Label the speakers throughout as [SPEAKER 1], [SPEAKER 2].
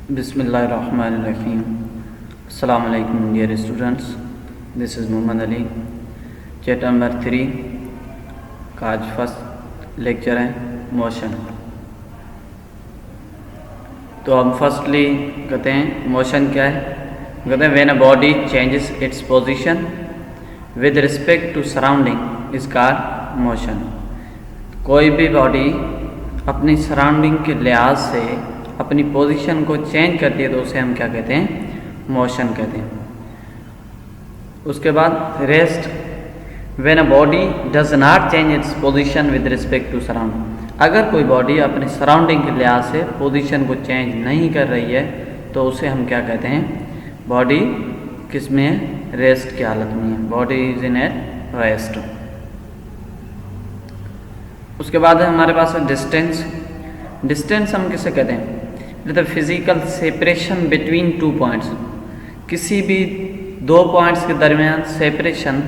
[SPEAKER 1] बिस्मिल्लाहिर्रहमानिर्रहीम। अस्सलाम वालेकुम dear students, this is Mohammad Ali. Chapter number 3 का आज फर्स्ट लेक्चर है मोशन। तो हम फर्स्टली कहते हैं मोशन क्या है। कहते हैं when a body changes its position with respect to surrounding is called motion. कोई भी बॉडी अपनी सराउंडिंग के लिहाज से अपनी पोजीशन को चेंज करती है तो उसे हम क्या कहते हैं, मोशन कहते हैं। उसके बाद rest, when a body does not change its position with respect to surrounding. अगर कोई बॉडी अपनी सराउंडिंग के लिहाज से पोजीशन को चेंज नहीं कर रही है तो उसे हम क्या कहते हैं, बॉडी किस में है, रेस्ट की हालत में है, body is in A rest. उसके बाद हमारे पास है डिस्टेंस। डिस्टेंस हम किसे कहते हैं, the physical separation between two points. किसी भी दो पॉइंट्स के दरमियान सेपरेशन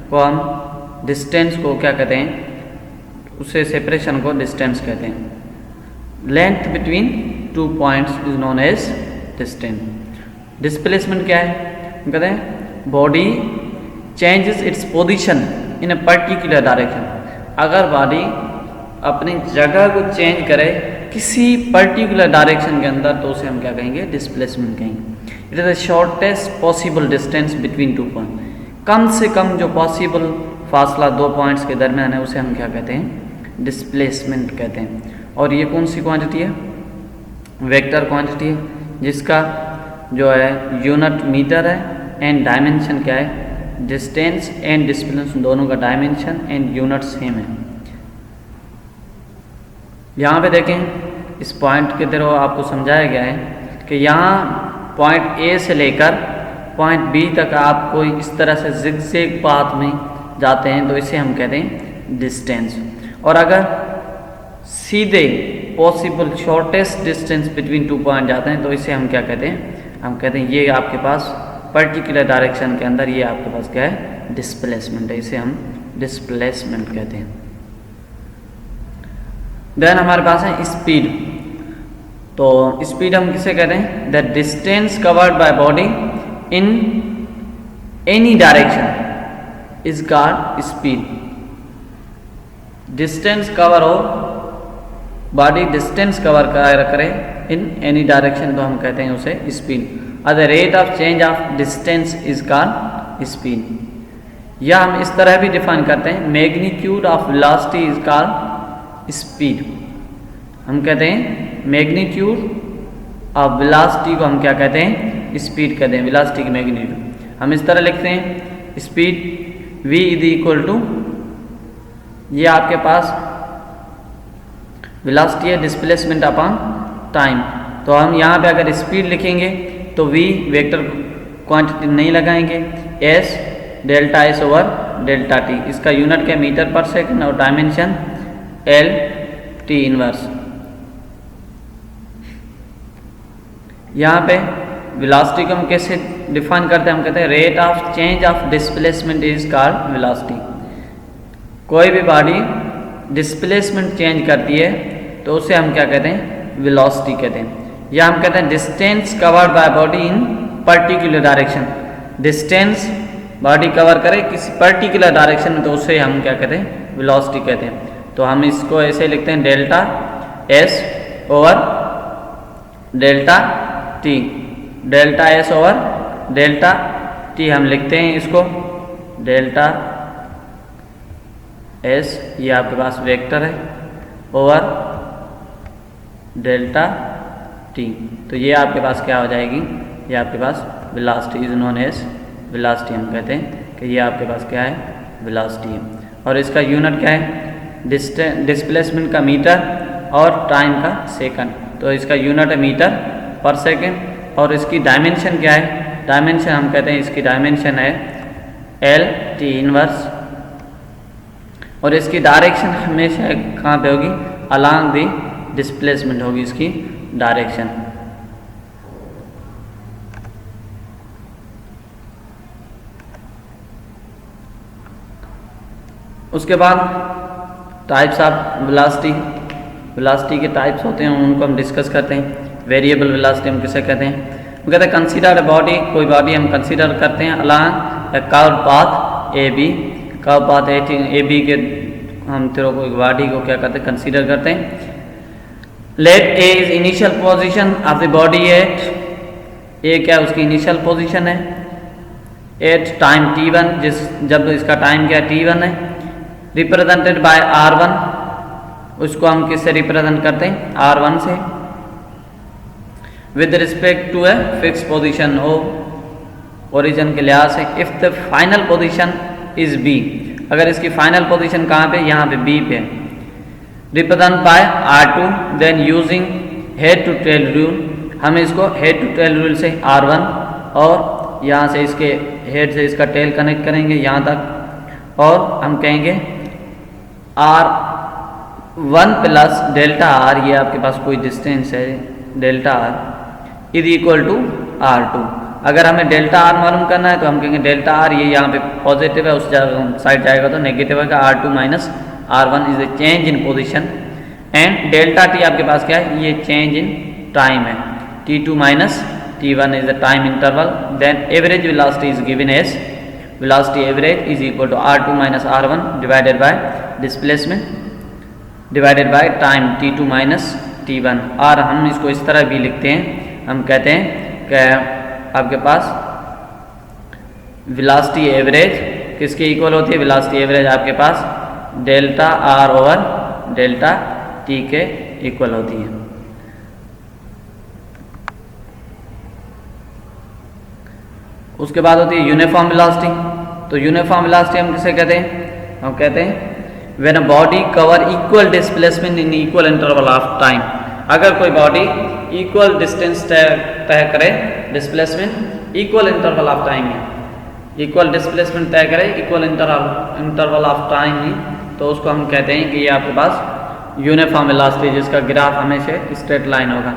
[SPEAKER 1] को हम डिस्टेंस को क्या कहते हैं, उसे सेपरेशन को डिस्टेंस कहते हैं। Length between two points is known as distance. Displacement क्या है, कहते हैं body changes its position in a particular direction. अगर बॉडी अपनी जगह को चेंज करे किसी पर्टिकुलर डायरेक्शन के अंदर तो उसे हम क्या कहेंगे, डिस्प्लेसमेंट कहेंगे। It is the shortest possible distance between two point. कम से कम जो पॉसिबल फासला दो पॉइंट्स के दरमियान है उसे हम क्या कहते हैं, डिस्प्लेसमेंट कहते हैं। और ये कौन सी क्वांटिटी है, वेक्टर क्वांटिटी है, जिसका जो है यूनिट मीटर है एंड डायमेंशन क्या है, डिस्टेंस एंड डिस्प्लेसमेंट दोनों का डायमेंशन एंड यूनिट सेम है। यहाँ पे देखें इस पॉइंट के तरह आपको समझाया गया है कि यहाँ पॉइंट ए से लेकर पॉइंट बी तक आप कोई इस तरह से जिगजैग पाथ में जाते हैं तो इसे हम कहते हैं डिस्टेंस। और अगर सीधे possible shortest distance between two point जाते हैं तो इसे हम क्या कहते हैं, हम कहते हैं ये आपके पास पर्टिकुलर डायरेक्शन के अंदर ये आपके पास क्या है, डिस्प्लेसमेंट है, इसे हम डिस्प्लेसमेंट कहते हैं। देन हमारे पास है स्पीड। तो स्पीड हम किसे कहते हैं, the distance covered by body in any direction is called speed. Distance cover हो, बॉडी डिस्टेंस कवर करे इन एनी डायरेक्शन तो हम कहते हैं उसे स्पीड। और the rate of change of distance is called speed. या हम इस तरह भी डिफाइन करते हैं, magnitude of velocity is called speed. हम कहते हैं मैग्नीट्यूड ऑफ वेलोसिटी को हम क्या कहते हैं, स्पीड कहते हैं, वेलोसिटी की मैग्नीट्यूड। हम इस तरह लिखते हैं speed v is equal to, ये आपके पास वेलोसिटी है डिस्प्लेसमेंट अपॉन टाइम। तो हम यहाँ पे अगर स्पीड लिखेंगे तो v वेक्टर क्वांटिटी नहीं लगाएंगे, s delta s over delta t, इसका यूनिट क्या मीटर पर सेकंड और डायमेंशन L T इनवर्स। यहाँ पे वेलोसिटी को हम कैसे डिफाइन करते हैं, हम कहते हैं rate of change of displacement is called velocity. कोई भी बॉडी डिस्प्लेसमेंट चेंज करती है तो उसे हम क्या कहते हैं, वेलोसिटी कहते हैं। या हम कहते हैं distance covered by body in particular direction. Distance body cover करे किसी पर्टिकुलर डायरेक्शन में तो उसे हम क्या कहते हैं, वेलोसिटी कहते हैं। तो हम इसको ऐसे लिखते हैं delta S over delta T, delta S over delta T हम लिखते हैं इसको डेल्टा S, ये आपके पास वेक्टर है, ओवर डेल्टा T। तो ये आपके पास क्या हो जाएगी, ये आपके पास velocity is known as velocity. हम कहते हैं कि ये आपके पास क्या है, वेलोसिटी है। और इसका यूनिट क्या है, डिस्प्लेसमेंट का मीटर और टाइम का सेकंड। तो इसका यूनिट है मीटर पर सेकंड। और इसकी डायमेंशन क्या है, डायमेंशन हम कहते हैं इसकी डायमेंशन है L T इनवर्स। और इसकी डायरेक्शन हमेशा कहाँ पे होगी, अलोंग द डिस्प्लेसमेंट होगी इसकी डायरेक्शन। उसके बाद टाइप्स ऑफ वेलोसिटी। वेलोसिटी के टाइप्स होते हैं उनको हम डिस्कस करते हैं। वेरिएबल वेलोसिटी हम किसे कहते हैं? वो कहते हैं कंसीडर अ बॉडी, कोई बॉडी हम कंसीडर करते हैं along a curve path A B, curve path A B के हम तेरे को बॉडी को क्या करते हैं? कंसीडर करते हैं। Let A is initial position of the body at, A क्या उसकी इनिशियल पोजीशन है एट टाइम t1, जब इसका टाइम क्या t1 है, रिप्रेजेंटेड बाय r1, उसको हम किससे रिप्रेजेंट करते हैं? r1 से, with respect to a fix position O, origin के लिहाज से। If the final position is b, अगर इसकी फाइनल पोजीशन कहाँ पे? यहाँ पे b पे, represent by r2, then using head to tail rule, हम इसको हेड टू टेल रूल से r1 और यहाँ से इसके हेड से इसका टेल कनेक्ट करेंगे यहाँ तक, और हम कहेंगे r1 प्लस डेल्टा r, ये आपके पास कोई डिस्टेंस है delta r is equal to r2। अगर हमें डेल्टा r मालूम करना है तो हम कहेंगे डेल्टा r, ये यहाँ पे पॉजिटिव है, उस साइड जाएगा तो नेगेटिव है, r2 minus r1 is the change in position, and delta t आपके पास क्या है? ये चेंज इन टाइम है, t2 minus t1 is the time interval, then average velocity is given as velocity average is equal to r2 minus r1 divided by displacement divided by time t2 minus t1। और हम इसको इस तरह भी लिखते हैं, हम कहते हैं कि आपके पास velocity average किसके इक्वल होती है? velocity average आपके पास delta r over delta t के इक्वल होती है। उसके बाद होती है यूनिफॉर्म वेलोसिटी। तो यूनिफॉर्म वेलोसिटी हम किसे कहते हैं? हम कहते हैं when a body cover equal displacement in equal interval of time, अगर कोई बॉडी इक्वल डिस्टेंस तय करे, displacement equal interval of time में, इक्वल डिस्प्लेसमेंट तय करे इक्वल इंटरवल ऑफ टाइम में, तो उसको हम कहते हैं कि ये आपके पास यूनिफॉर्म वेलोसिटी, जिसका ग्राफ हमेशा स्ट्रेट लाइन होगा।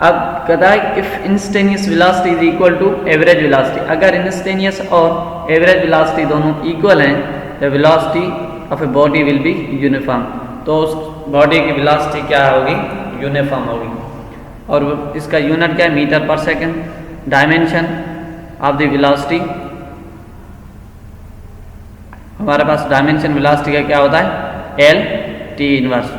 [SPEAKER 1] अब कहता है if instantaneous velocity is equal to average velocity, अगर इंस्टेनियस और एवरेज वेलोसिटी दोनों इक्वल हैं, the velocity of a body will be uniform, तो उस बॉडी की वेलोसिटी क्या होगी? यूनिफॉर्म होगी। और इसका यूनिट क्या है? मीटर पर second. Dimension of the velocity, हमारे पास डायमेंशन वेलोसिटी का क्या होता है? L T inverse.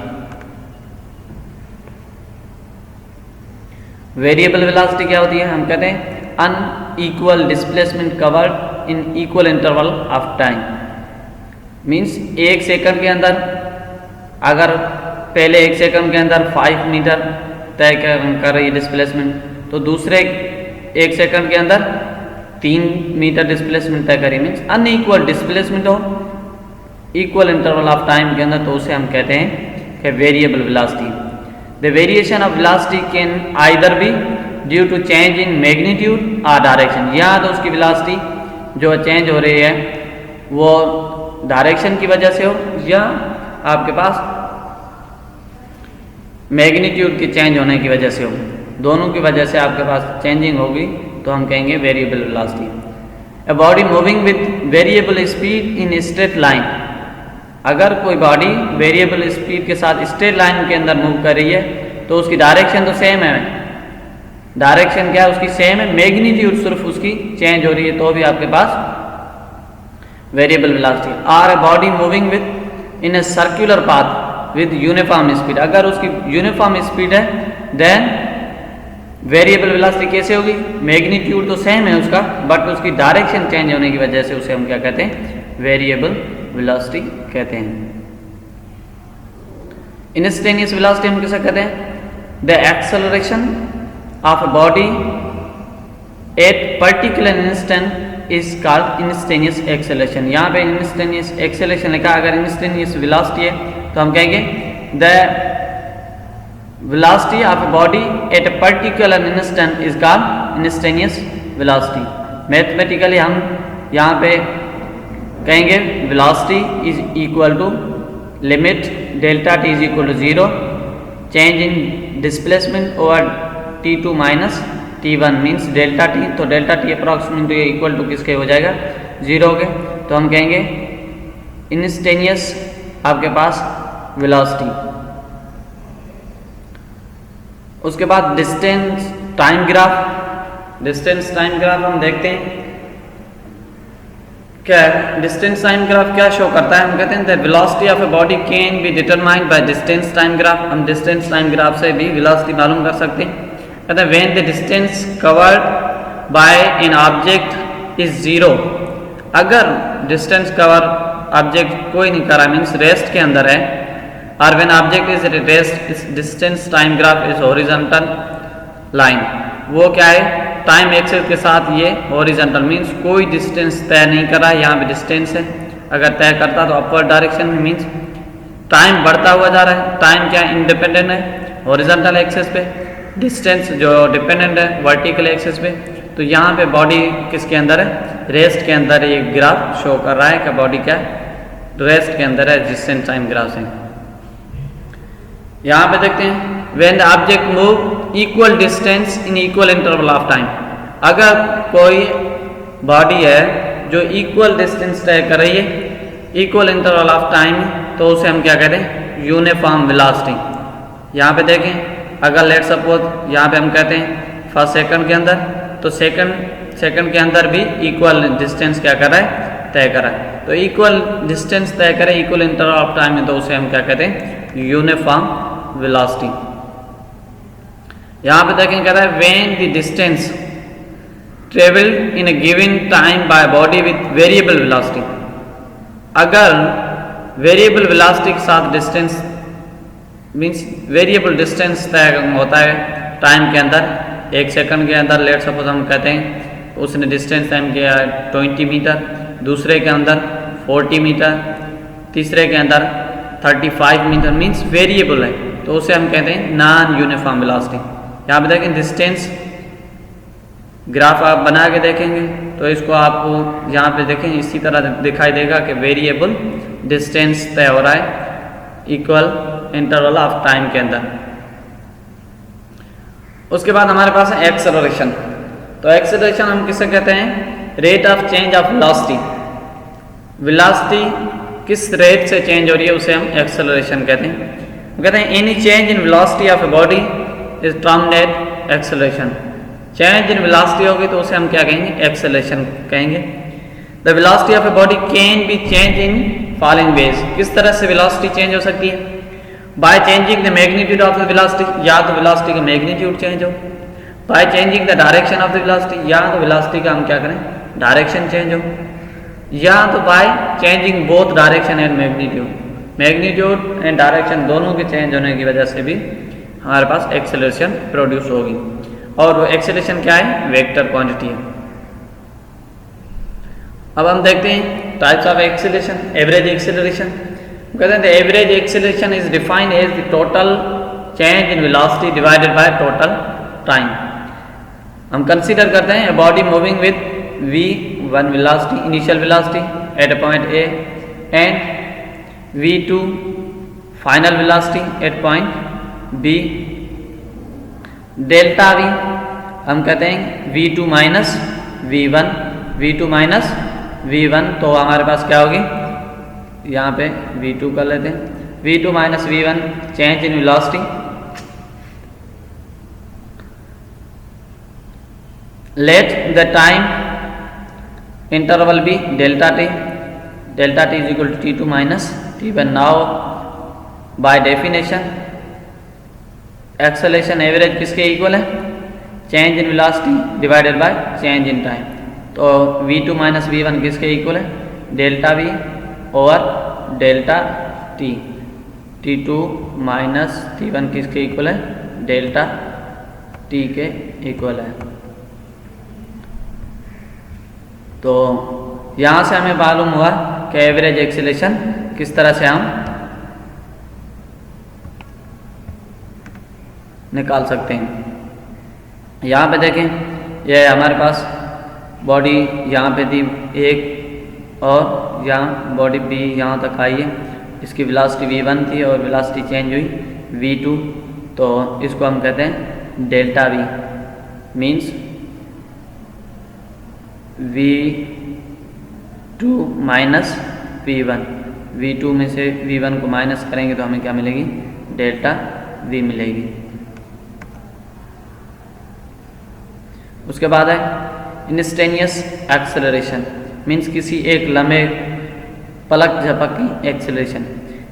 [SPEAKER 1] Variable velocity क्या होती है? हम कहते हैं unequal displacement covered in equal interval of time, means एक सेकंड के अंदर, अगर पहले एक सेकंड के अंदर 5 मीटर तय कर रही है डिस्प्लेसमेंट, तो दूसरे एक सेकंड के अंदर 3 मीटर डिस्प्लेसमेंट तय करी, मीन्स अनइक्वल डिस्प्लेसमेंट हो इक्वल इंटरवल ऑफ टाइम के अंदर, तो उसे हम कहते हैं कि variable velocity. The variation of velocity can either be due to change in magnitude or direction, यहाँ तो उसकी velocity जो चेंज हो रही है वो डायरेक्शन की वजह से हो, या आपके पास मैग्नीट्यूड की चेंज होने की वजह से हो, दोनों की वजह से आपके पास चेंजिंग होगी, तो हम कहेंगे variable velocity. A body moving with variable speed in straight line, अगर कोई बॉडी वेरिएबल स्पीड के साथ स्ट्रेट लाइन के अंदर मूव कर रही है, तो उसकी डायरेक्शन तो सेम है, डायरेक्शन क्या है उसकी सेम है, मैग्नीट्यूड सिर्फ उसकी चेंज हो रही है, तो भी आपके पास variable velocity. Are a body moving within a circular path with uniform speed, अगर उसकी यूनिफॉर्म स्पीड है देन वेरिएबल वेलोसिटी कैसे होगी? मैग्नीट्यूड तो सेम है उसका, बट उसकी डायरेक्शन चेंज होने की वजह से उसे हम क्या कहते हैं? वेरिएबल वेलोसिटी कहते हैं। इंस्टेंटेनियस वेलोसिटी हम किसे कहते हैं? The acceleration of a body at particular instant is called instantaneous acceleration. यहाँ पे इंस्टेंटेनियस एक्सेलरेशन लिखा, अगर इंस्टेंटेनियस वेलोसिटी है तो हम कहेंगे the velocity of a body at a particular instant is called instantaneous velocity. Mathematically हम यहाँ पे कहेंगे velocity is equal to limit delta t is equal to 0 change in displacement over t2 minus t1 means delta t, तो delta t approximately equal to किसके हो जाएगा? 0 के, तो हम कहेंगे इंस्टेंटेनियस आपके पास वेलोसिटी उसके बाद distance time graph. Distance time graph हम देखते हैं क्या है। डिस्टेंस टाइम ग्राफ क्या शो करता है, हम कहते हैं the velocity of a body can be determined by distance time graph. हम डिस्टेंस टाइम ग्राफ से भी वेलोसिटी मालूम कर सकते हैं। कहते हैं when the distance covered by an object is zero, अगर डिस्टेंस कवर ऑब्जेक्ट कोई नहीं करा मीन्स रेस्ट के अंदर है, और when object is at rest distance time graph is horizontal line. वो क्या है, टाइम एक्सिस के साथ ये हॉरिजॉन्टल मीन्स कोई डिस्टेंस तय नहीं कर रहा है, यहाँ पे डिस्टेंस है, अगर तय करता तो अपवर्ड डायरेक्शन में मीन्स टाइम बढ़ता हुआ जा रहा है। टाइम क्या इंडिपेंडेंट है हॉरिजॉन्टल एक्सिस पे, डिस्टेंस जो डिपेंडेंट है वर्टिकल एक्सिस पे। तो यहाँ पे बॉडी किसके अंदर है, रेस्ट के अंदर ये ग्राफ शो कर रहा है कि बॉडी क्या रेस्ट के अंदर है, डिस्टेंस टाइम ग्राफ से। यहाँ पे देखते हैं when the object move equal distance in equal interval of time, अगर कोई बॉडी है जो इक्वल डिस्टेंस तय कर रही है इक्वल इंटरवल ऑफ टाइम, तो उसे हम क्या कहते हैं, यूनिफॉर्म वेलोसिटी। यहाँ पे देखें अगर लेट सपोज यहाँ पे हम कहते हैं फर्स्ट सेकंड के अंदर, तो सेकंड के अंदर भी इक्वल डिस्टेंस क्या कर रहा है, तय कर रहा है। तो इक्वल डिस्टेंस तय करे इक्वल इंटरवल ऑफ टाइम में, तो उसे हम क्या कहते हैं, यूनिफॉर्म वेलोसिटी। यहाँ पे देखें कह रहा है when the distance travelled in A given time by body with variable velocity, अगर वेरिएबल वेलोसिटी के साथ डिस्टेंस मीन्स वेरिएबल डिस्टेंस तय होता है टाइम के अंदर, एक सेकंड के अंदर लेट सपोज हम कहते हैं उसने डिस्टेंस टाइम किया 20 मीटर, दूसरे के अंदर 40 मीटर, तीसरे के अंदर 35 मीटर मीन्स वेरिएबल है, तो उसे हम कहते हैं नॉन यूनिफॉर्म वेलोसिटी। यहाँ पे देखें डिस्टेंस ग्राफ आप बना के देखेंगे तो इसको आपको यहाँ पे देखें इसी तरह दिखाई देगा कि वेरिएबल डिस्टेंस तय हो रहा है इक्वल इंटरवल ऑफ टाइम के अंदर। उसके बाद हमारे पास है एक्सेलरेशन। तो एक्सेलरेशन हम किसे कहते हैं, rate of change of velocity. Velocity किस रेट से चेंज हो रही है उसे हम एक्सेलरेशन कहते हैं। कहते हैं any change in velocity of a body is termed at acceleration. Change in velocity होगी तो उसे हम क्या कहेंगे, एक्सेलरेशन कहेंगे। The velocity of a body can be change in following ways. किस तरह से वेलोसिटी चेंज हो सकती है, by changing the magnitude of the velocity, या तो वेलोसिटी का मैग्नीट्यूड चेंज हो, by changing the direction of the velocity, या तो वेलोसिटी का हम क्या करें डायरेक्शन चेंज हो, या तो by changing both direction and magnitude and direction दोनों के चेंज होने की वजह से भी हमारे पास एक्सेलरेशन प्रोड्यूस होगी। और वो एक्सेलरेशन क्या है, वेक्टर क्वांटिटी है। अब हम देखते हैं types of acceleration. Average acceleration कहते हैं the average acceleration is defined as the total change in velocity divided by total time. हम कंसीडर करते हैं body moving with v1 velocity, initial velocity at a point a, and v2 final velocity at point b। Delta v हम कहते हैं v2 minus v1, v2 minus v1, तो हमारे पास क्या होगी, यहाँ पे v2 कर लेते हैं, v2 minus v1 change in velocity. Let the time interval be delta t is equal to t2 minus t1। Now by definition acceleration average किसके इक्वल है, change in velocity divided by change in time. तो v2 minus v1 किसके equal है, delta v over delta t। t2 minus t1 किसके equal है, delta t के equal है। तो यहाँ से हमें मालूम हुआ कि एवरेज एक्सेलरेशन किस तरह से हम निकाल सकते हैं। यहाँ पे देखें ये हमारे पास बॉडी यहाँ पे थी एक, और यहाँ बॉडी b यहाँ तक आई है, इसकी वेलोसिटी v1 थी और वेलोसिटी चेंज हुई v2, तो इसको हम कहते हैं delta v। Means v2 minus v1, v2 में से v1 को माइनस करेंगे तो हमें क्या मिलेगी, डेल्टा v मिलेगी। उसके बाद है इंस्टेनियस एक्सेलरेशन, मीन्स किसी एक लम्हे पलक झपक की acceleration.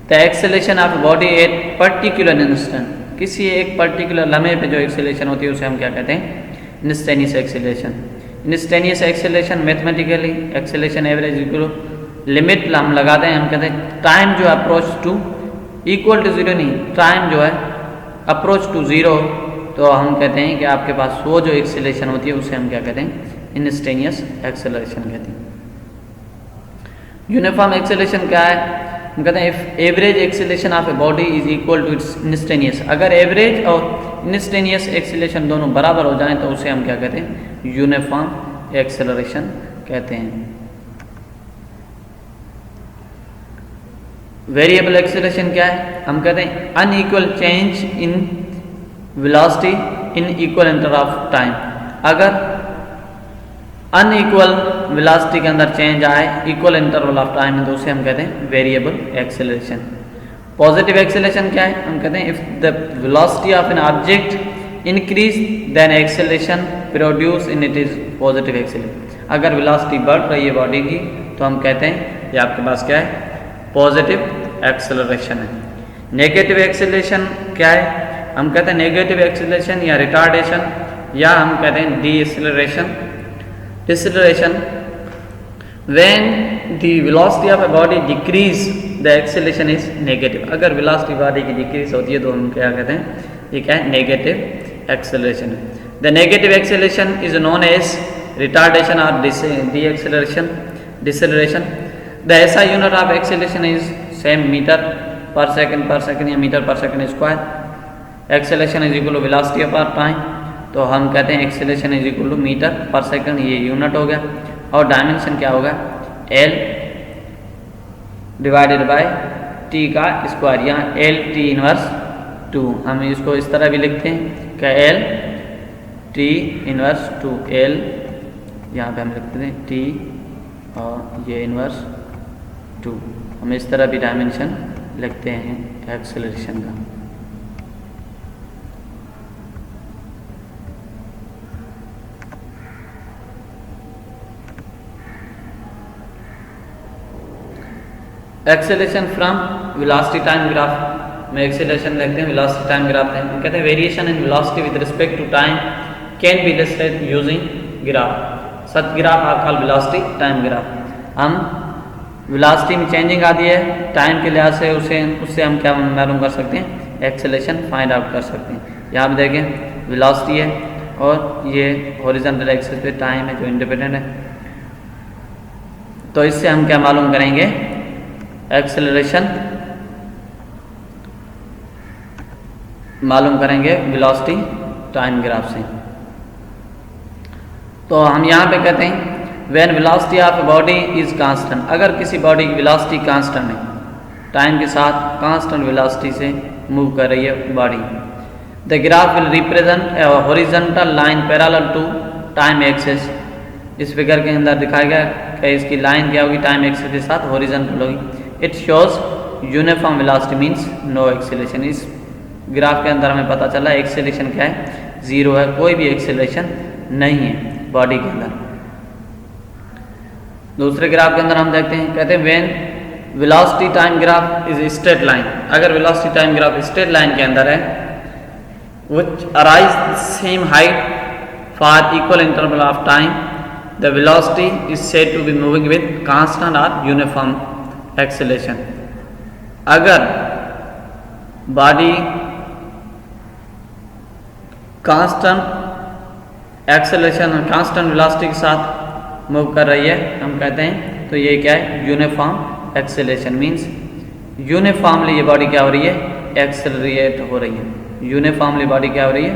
[SPEAKER 1] The acceleration of body at particular instant, किसी एक पर्टिकुलर लम्हे पे जो एक्सेलरेशन होती है उसे हम क्या कहते हैं, instantaneous acceleration. Instantaneous acceleration mathematically acceleration average limit हम लगाते हैं, हम कहते हैं टाइम जो approach to equal to zero नहीं, टाइम जो है अप्रोच टू जीरो, तो हम कहते हैं कि आपके पास वो जो एक्सेलरेशन होती है उसे हम क्या कहते हैं, इंस्टेनियस एक्सेलरेशन कहते हैं। यूनिफॉर्म एक्सेलरेशन क्या है, हम कहते हैं if average acceleration of a body is equal to its instantaneous, अगर एवरेज और इंस्टेनियस एक्सेलरेशन दोनों बराबर हो जाएं तो उसे हम क्या कहते हैं, यूनिफॉर्म एक्सेलरेशन कहते हैं। वेरिएबल एक्सेलरेशन क्या है, हम कहते हैं unequal change in velocity in equal interval of time, अगर अनइक्वल वेलोसिटी के अंदर चेंज आए इक्वल इंटरवल ऑफ टाइम में तो उसे हम कहते हैं वेरिएबल एक्सेलरेशन। पॉजिटिव एक्सेलरेशन क्या है, हम कहते हैं if the velocity of an object increase then acceleration produce in it is positive acceleration, अगर वेलोसिटी बढ़ रही है बॉडी की तो हम कहते हैं ये आपके पास क्या है, पॉजिटिव एक्सेलरेशन है। नेगेटिव एक्सेलरेशन क्या है, हम कहते हैं नेगेटिव एक्सेलरेशन या रिटार्डेशन, या हम कहते हैं deacceleration. Deceleration when the velocity of a body decrease the acceleration is negative, अगर वेलोसिटी बॉडी की डिक्रीज होती है तो हम क्या कहते हैं, ये क्या है, नेगेटिव एक्सेलरेशन है। The negative acceleration is known as retardation और deacceleration deceleration. The SI unit of acceleration is same metre per second या metre per second square. Acceleration is equal to velocity upon time, तो हम कहते हैं acceleration is equal to metre per second, ये unit हो गया। और dimension क्या होगा, एल डिवाइडेड बाय टी का स्क्वायर, यहाँ एल टी इनवर्स 2, हम इसको इस तरह भी लिखते हैं कि एल टी इनवर्स 2, एल यहाँ पे हम लिखते हैं टी और ये इनवर्स 2, हम इस तरह भी डायमेंशन लिखते हैं एक्सेलरेशन का। Acceleration from velocity time graph में एक्सेलरेशन लिखते हैं, वेलोसिटी टाइम ग्राफ है, हम कहते हैं variation in velocity with respect to time can be illustrated using graph. Such graph are called velocity time graph. हम वेलोसिटी में चेंजिंग आती है टाइम के लिहाज से, उससे हम क्या मालूम कर सकते हैं, एक्सेलरेशन फाइंड आउट कर सकते हैं। यहाँ पे देखें वेलोसिटी है और ये हॉरिजॉन्टल एक्सिस पे टाइम है जो इंडिपेंडेंट है, तो इससे हम क्या मालूम करेंगे, एक्सेलरेशन मालूम करेंगे वेलोसिटी टाइम ग्राफ से। तो हम यहाँ पे कहते हैं when velocity of body is constant, अगर किसी बॉडी की वेलोसिटी कांस्टेंट है, टाइम के साथ कांस्टेंट वेलोसिटी से मूव कर रही है body, the graph will represent a horizontal line parallel to time axis. इस फिगर के अंदर दिखाया गया कि इसकी लाइन क्या होगी, टाइम एक्सिस के साथ हॉरिजॉन्टल होगी। It shows uniform velocity means no acceleration. इस ग्राफ के अंदर हमें पता चला एक्सेलरेशन क्या है, जीरो है, कोई भी एक्सेलरेशन नहीं है बॉडी के अंदर। दूसरे ग्राफ के अंदर हम देखते हैं, कहते हैं when velocity time graph is straight line, अगर velocity time graph straight line के अंदर है, which arise same height for equal interval of time, the velocity is said to be moving with constant और यूनिफॉर्म एक्सेलरेशन। अगर body constant acceleration constant velocity के साथ move कर रही है, हम कहते हैं तो ये क्या है, यूनिफॉर्म एक्सेलरेशन। मींस यूनिफॉर्मली ये बॉडी क्या हो रही है, एक्सेलरेट हो रही है। यूनिफॉर्मली बॉडी क्या हो रही है,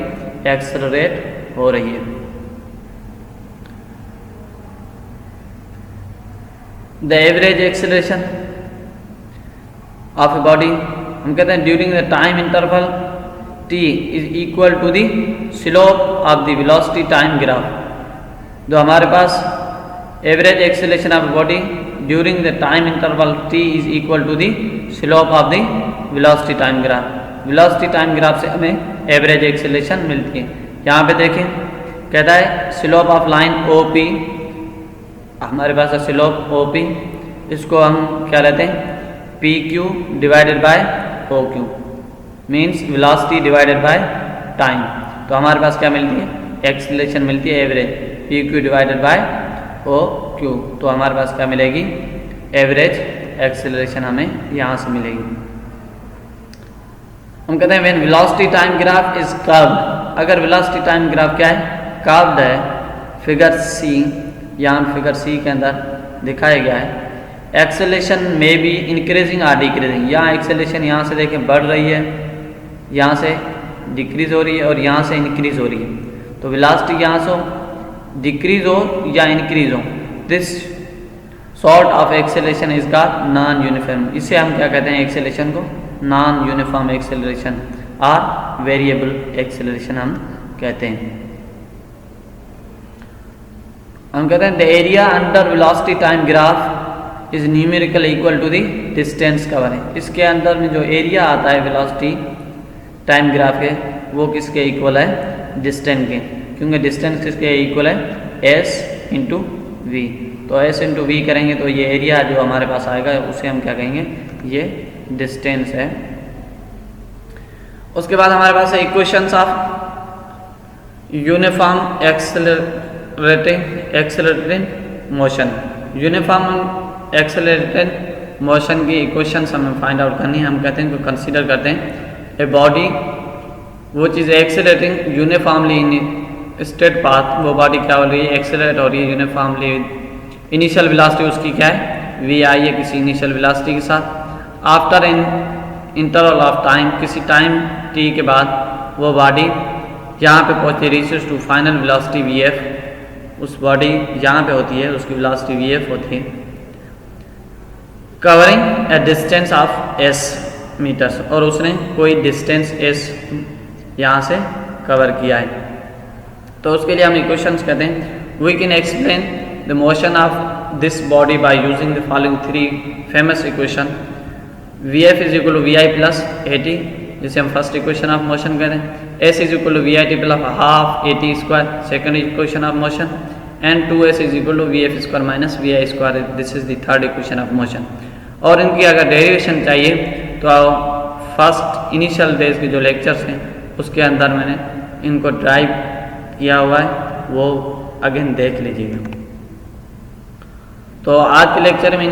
[SPEAKER 1] एक्सेलरेट हो रही है। The average acceleration of a body, हम कहते हैं during the time interval t is equal to the slope of the velocity time graph. जो हमारे पास average acceleration of body during the time interval t is equal to the slope of the velocity time graph. Velocity time graph से हमें average acceleration मिलती है। यहाँ पे देखें कहता है slope of line O P, हमारे पास है स्लोप ओ पी, इसको हम क्या लेते हैं P Q divided by O Q, means velocity divided by time. तो हमारे पास क्या मिलती है एक्सीलरेशन मिलती है average P Q divided by O Q. तो हमारे पास क्या मिलेगी एवरेज एक्सीलरेशन हमें यहाँ से मिलेगी। हम कहते हैं when velocity time graph is curved, अगर वेलोसिटी टाइम ग्राफ क्या है कर्व्ड है, फिगर सी, यहाँ फिगर सी के अंदर दिखाया गया है, एक्सेलरेशन में बी इंक्रीजिंग आर डिक्रीजिंग, यहाँ एक्सेलरेशन यहाँ से देखें बढ़ रही है, यहाँ से डिक्रीज हो रही है और यहाँ से इंक्रीज हो रही है। तो वेलोसिटी यहाँ से डिक्रीज हो या इंक्रीज हो, this sort of acceleration is का नॉन यूनिफॉर्म, इसे हम क्या कहते हैं एक्सेलरेशन को नॉन यूनिफॉर्म एक्सेलरेशन और वेरिएबल एक्सेलरेशन हम कहते हैं। हम कहते हैं the area under velocity time graph is numerical equal to the distance covering, इसके अंदर में जो एरिया आता है वेलोसिटी टाइम ग्राफ के वो किसके इक्वल है डिस्टेंस के, क्योंकि डिस्टेंस किसके इक्वल है एस इंटू वी। तो एस इंटू वी करेंगे तो ये एरिया जो हमारे पास आएगा उसे हम क्या कहेंगे ये डिस्टेंस है। उसके बाद हमारे पास है equations of uniform accelerating motion. Uniform accelerated motion की इक्वेशंस हमें फाइंड आउट करनी है। हम कहते हैं तो कंसीडर करते हैं ए बॉडी वो चीज़ accelerating uniformly in straight path, वो बॉडी क्या हो रही है एक्सेलरेट हो रही है यूनिफॉर्मली, इनिशियल वेलोसिटी उसकी क्या है वी आई है किसी इनिशियल वेलोसिटी के साथ। After in interval of time, किसी टाइम टी के बाद वो बॉडी यहाँ पे पहुँचती reaches to final velocity V F, उस बॉडी यहाँ पे होती है उसकी वेलोसिटी वी एफ होती है, covering a distance of S meters, और उसने कोई डिस्टेंस एस यहाँ से कवर किया है। तो उसके लिए हम इक्वेशंस कहते हैं we can explain the motion of this body by using the following three famous equation. V F is equal to V I plus A T, जिसे हम फर्स्ट इक्वेशन ऑफ मोशन कहते हैं। S is equal to V I T plus half A T square, second equation of motion. And 2s is equal to V F square minus V I square, this is the third equation of motion. और इनकी अगर derivation चाहिए तो first initial days के जो lectures हैं उसके अंदर मैंने इनको ड्राइव किया हुआ है, वो अगेन देख लीजिएगा। तो आज के लेक्चर में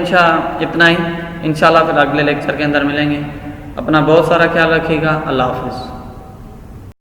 [SPEAKER 1] इतना ही, इंशाल्लाह फिर अगले लेक्चर के अंदर मिलेंगे। अपना बहुत सारा ख्याल रखिएगा। अल्लाह हाफिज़।